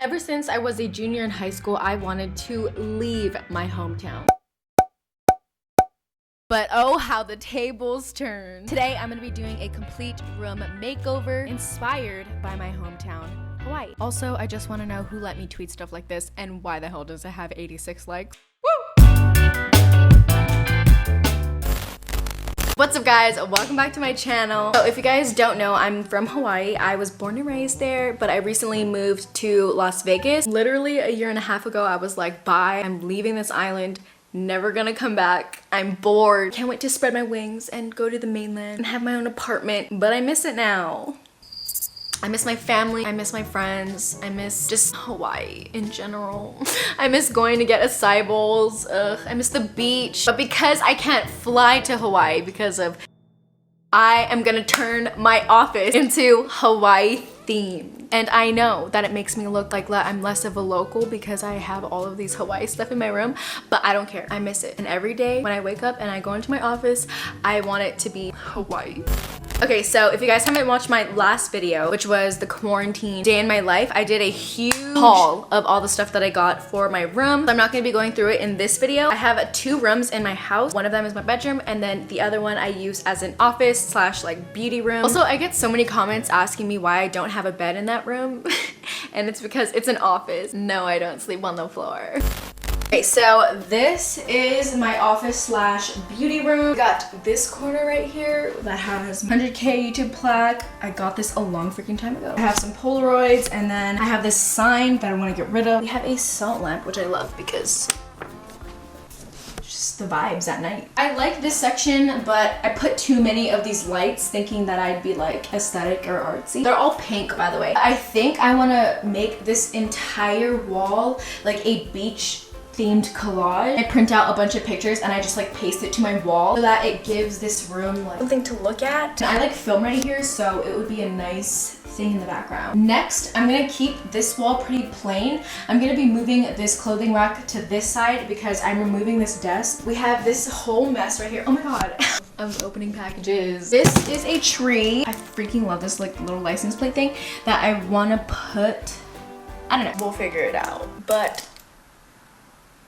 Ever since I was a junior in high school, I wanted to leave my hometown. But oh, how the tables turn. Today, I'm gonna be doing a complete room makeover inspired by my hometown, Hawaii. Also, I just wanna know who let me tweet stuff like this and why the hell does it have 86 likes? Woo! What's up guys, welcome back to my channel. So if you guys don't know, I'm from Hawaii. I was born and raised there, but I recently moved to Las Vegas. Literally a year and a half ago, I was like, bye, I'm leaving this island. Never gonna come back. I'm bored. Can't wait to spread my wings and go to the mainland and have my own apartment, but I miss it now. I miss my family, I miss my friends, I miss just Hawaii in general. I miss going to get acai bowls, I miss the beach. But because I can't fly to Hawaii because of, I am gonna turn my office into Hawaii themed. And I know that it makes me look like I'm less of a local because I have all of these Hawaii stuff in my room, but I don't care, I miss it. And every day when I wake up and I go into my office, I want it to be Hawaii. Okay, so if you guys haven't watched my last video, which was the quarantine day in my life, I did a huge haul of all the stuff that I got for my room. So I'm not gonna be going through it in this video. I have 2 rooms in my house. One of them is my bedroom, and then the other one I use as an office slash like beauty room. Also, I get so many comments asking me why I don't have a bed in that room. And it's because it's an office. No, I don't sleep on the floor. Okay, so this is my office slash beauty room. Got this corner right here that has 100K YouTube plaque. I got this a long freaking time ago. I have some Polaroids, and then I have this sign that I want to get rid of. We have a salt lamp, which I love because just the vibes at night. I like this section, but I put too many of these lights thinking that I'd be like aesthetic or artsy. They're all pink, by the way. I think I want to make this entire wall like a beach themed collage. I print out a bunch of pictures and I just like paste it to my wall so that it gives this room like something to look at. And I like film right here, so it would be a nice thing in the background. Next, I'm gonna keep this wall pretty plain. I'm gonna be moving this clothing rack to this side because I'm removing this desk. We have this whole mess right here. Oh my god. Of opening packages. This is a tree. I freaking love this like little license plate thing that I wanna put, I don't know, we'll figure it out. But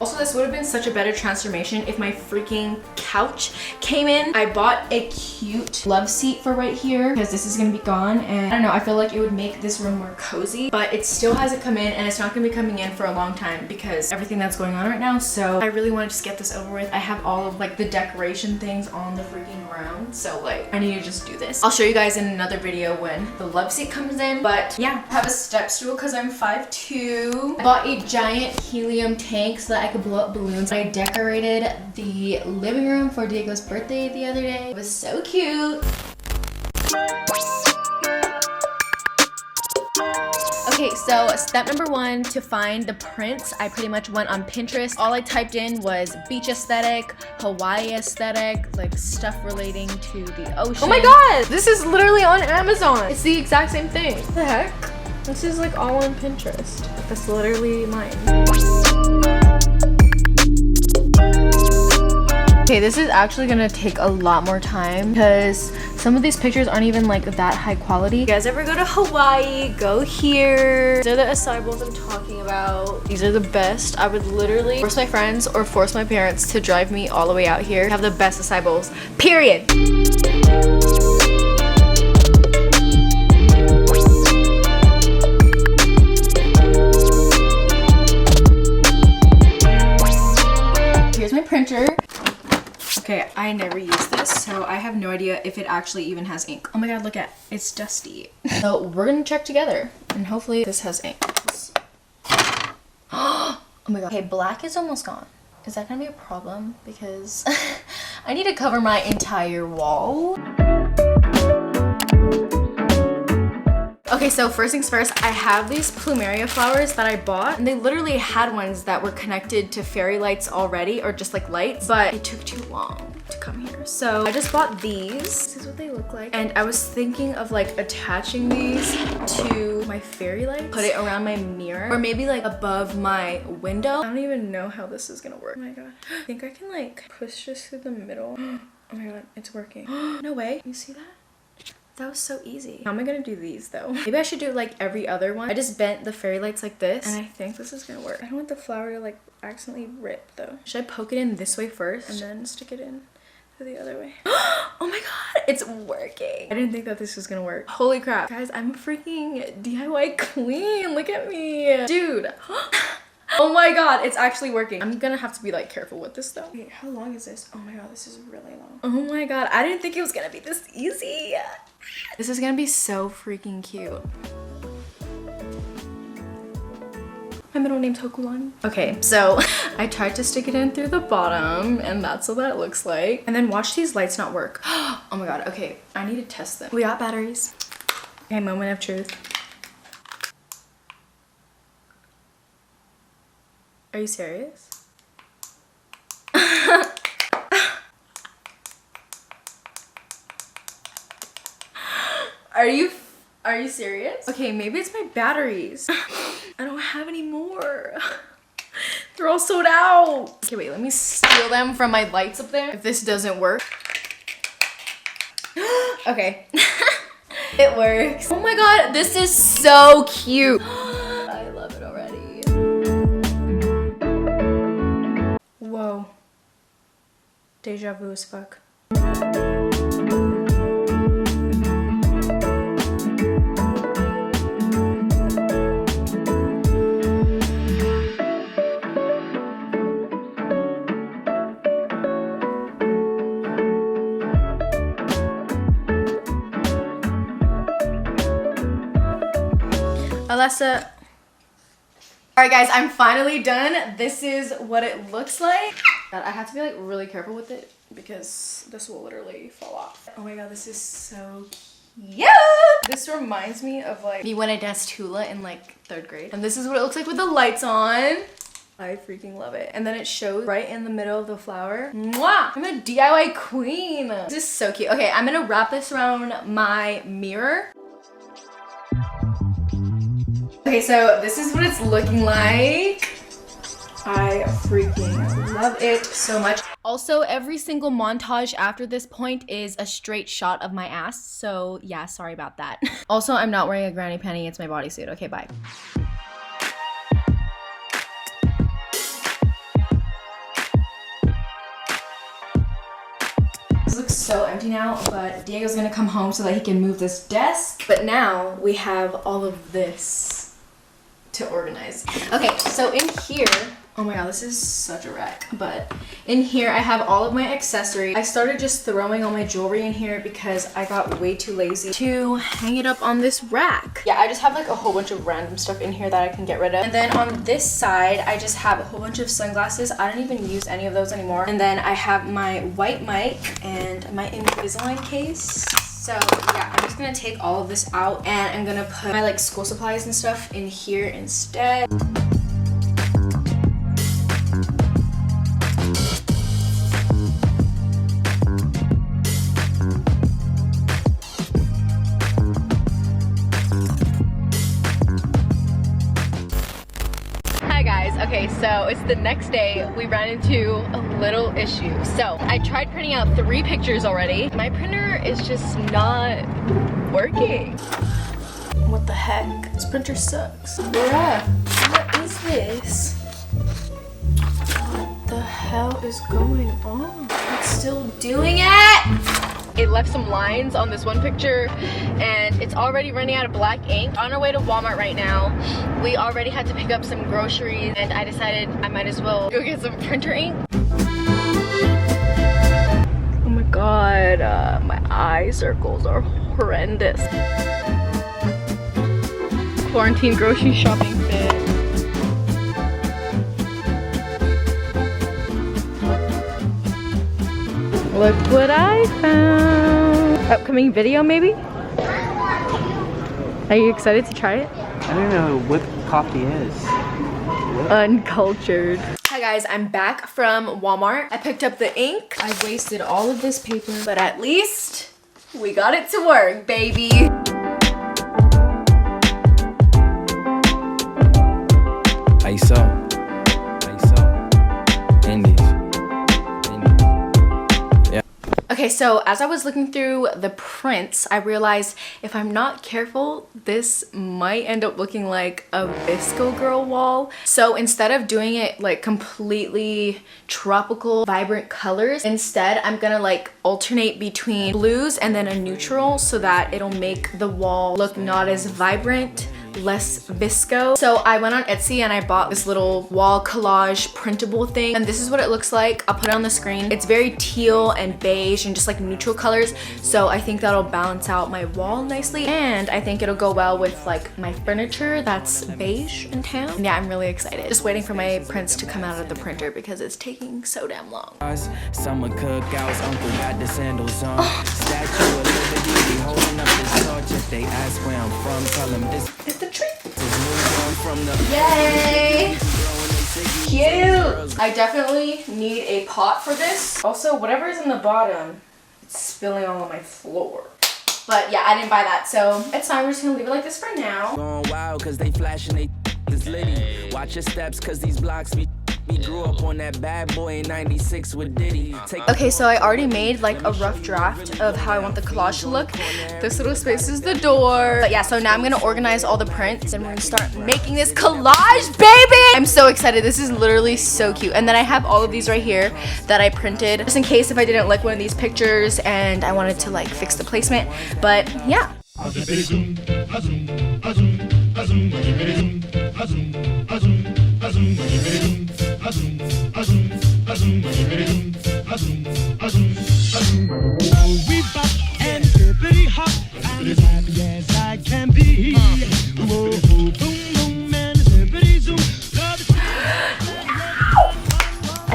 also, this would have been such a better transformation if my freaking couch came in. I bought a cute love seat for right here because this is gonna be gone, and I don't know, I feel like it would make this room more cozy, but it still hasn't come in, and it's not gonna be coming in for a long time because everything that's going on right now. So I really want to just get this over with. I have all of like the decoration things on the freaking ground, so like I need to just do this. I'll show you guys in another video when the love seat comes in. But yeah, I have a step stool because I'm 5'2". I bought a giant helium tank so that I could blow up balloons. I decorated the living room for Diego's birthday the other day. It was so cute. Okay, so step number 1 to find the prints, I pretty much went on Pinterest. All I typed in was beach aesthetic, Hawaii aesthetic, like stuff relating to the ocean. Oh my god! This is literally on Amazon. It's the exact same thing. What the heck? This is like all on Pinterest. That's literally mine. Okay, this is actually gonna take a lot more time because some of these pictures aren't even like that high quality. You guys ever go to Hawaii, go here. These are the acai bowls I'm talking about. These are the best. I would literally force my friends or force my parents to drive me all the way out here. Have the best acai bowls, period. Here's my printer. Okay, I never use this, so I have no idea if it actually even has ink. Oh my god, look at it. It's dusty. So we're gonna check together, and hopefully this has ink. Oh my god. Okay, black is almost gone. Is that gonna be a problem? Because I need to cover my entire wall. Okay, so first things first, I have these plumeria flowers that I bought, and they literally had ones that were connected to fairy lights already, or just like lights, but it took too long to come here. So I just bought these. This is what they look like. And I was thinking of like attaching these to my fairy lights, put it around my mirror, or maybe like above my window. I don't even know how this is gonna work. Oh my god. I think I can like push this through the middle. Oh my god, it's working. No way. You see that? That was so easy. How am I gonna do these though? Maybe I should do like every other one. I just bent the fairy lights like this, and I think this is gonna work. I don't want the flower to like accidentally rip though. Should I poke it in this way first and then stick it in the other way? Oh my god, it's working. I didn't think that this was gonna work. Holy crap. Guys, I'm a freaking DIY queen. Look at me. Dude. Oh my god, it's actually working. I'm gonna have to be like careful with this though. Wait, how long is this? Oh my god, this is really long. Oh my god, I didn't think it was gonna be this easy. This is gonna be so freaking cute. My middle name's Hokulani. Okay, so I tried to stick it in through the bottom and that's what that looks like. And then watch these lights not work. Oh my god, okay, I need to test them. We got batteries. Okay, moment of truth. Are you serious? Are you serious? Okay, maybe it's my batteries. I don't have any more. They're all sold out. Okay, wait, let me steal them from my lights up there. If this doesn't work. Okay. It works. Oh my god, this is so cute. I love it already. Whoa. Deja vu as fuck. Alessa. Alright guys, I'm finally done. This is what it looks like. God, I have to be like really careful with it because this will literally fall off. Oh my god, this is so cute. This reminds me of like me when I danced hula in like 3rd grade. And this is what it looks like with the lights on. I freaking love it. And then it shows right in the middle of the flower. Mwah! I'm a DIY queen. This is so cute. Okay, I'm gonna wrap this around my mirror. Okay, so this is what it's looking like. I freaking love it so much. Also, every single montage after this point is a straight shot of my ass. So yeah, sorry about that. Also, I'm not wearing a granny panty. It's my bodysuit. Okay, bye. This looks so empty now, but Diego's gonna come home so that he can move this desk. But now we have all of this to organize. Okay, so in here, oh my god, this is such a wreck, but in here I have all of my accessories. I started just throwing all my jewelry in here because I got way too lazy to hang it up on this rack. Yeah, I just have like a whole bunch of random stuff in here that I can get rid of. And then on this side, I just have a whole bunch of sunglasses. I don't even use any of those anymore. And then I have my white mic and my Invisalign case. So yeah, I'm just gonna take all of this out and I'm gonna put my like school supplies and stuff in here instead. Hi guys, okay, so it's the next day. We ran into a little issue. So I tried printing out 3 pictures already. My printer is just not working. What the heck? This printer sucks. Bruh, what is this? What the hell is going on? It's still doing it! It left some lines on this one picture and it's already running out of black ink. On our way to Walmart right now. We already had to pick up some groceries and I decided I might as well go get some printer ink. Oh my god, my eye circles are horrendous. Quarantine grocery shopping fit. Look what I found. Upcoming video maybe? Are you excited to try it? I don't know what coffee is. What? Uncultured. Hi guys, I'm back from Walmart. I picked up the ink. I wasted all of this paper, but at least we got it to work, baby. ISO. Okay, so as I was looking through the prints, I realized if I'm not careful, this might end up looking like a visco girl wall. So instead of doing it like completely tropical, vibrant colors, instead I'm gonna like alternate between blues and then a neutral so that it'll make the wall look not as vibrant, less visco. So I went on Etsy and I bought this little wall collage printable thing, and this is what it looks like. I'll put it on the screen. It's very teal and beige and just like neutral colors, so I think that'll balance out my wall nicely, and I think it'll go well with like my furniture that's beige and tan. And yeah, I'm really excited. Just waiting for my prints to come out of the printer because it's taking so damn long. Summer cookouts, uncle got the sandals on. Statue of Liberty, holding up this torch. If they ask where I'm from, tell them this. The tree. Yay! Cute! I definitely need a pot for this. Also, whatever is in the bottom, it's spilling all on my floor. But yeah, I didn't buy that, so it's fine. We're just gonna leave it like this for now. Going wild cause they flashing they is litty. Watch your steps cause these blocks be grew up on that bad boy in 96 with Diddy. Okay, so I already made like a rough draft of how I want the collage to look. This little space is the door. But yeah, so now I'm gonna organize all the prints and we're gonna start making this collage, baby! I'm so excited. This is literally so cute. And then I have all of these right here that I printed just in case if I didn't like one of these pictures and I wanted to like fix the placement. But yeah. I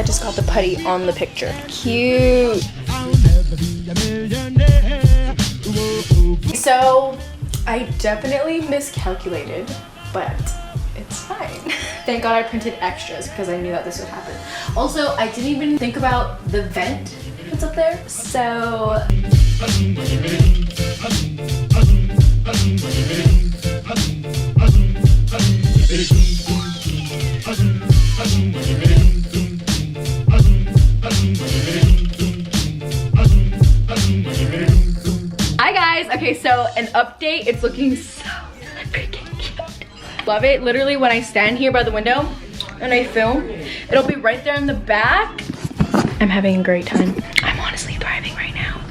just got the putty on the picture. Cute. So I definitely miscalculated, but it's fine. Thank God I printed extras because I knew that this would happen. Also, I didn't even think about the vent that's up there, so... Hi guys! Okay, so an update. It's looking so freaking cute. Love it. Literally, when I stand here by the window and I film, it'll be right there in the back. I'm having a great time. I'm honestly thriving right now.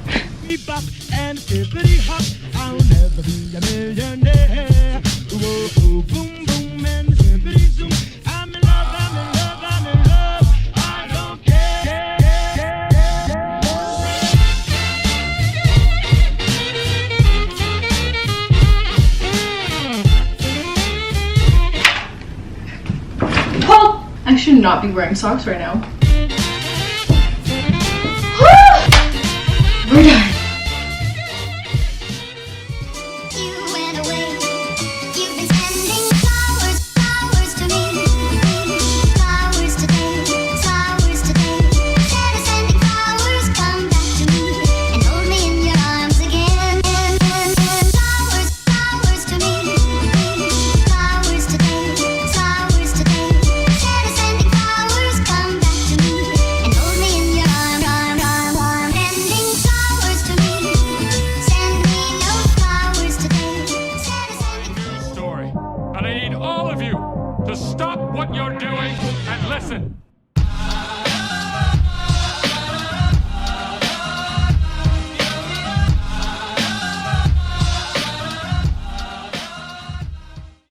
I should not be wearing socks right now. We're done. And I need all of you to stop what you're doing and listen.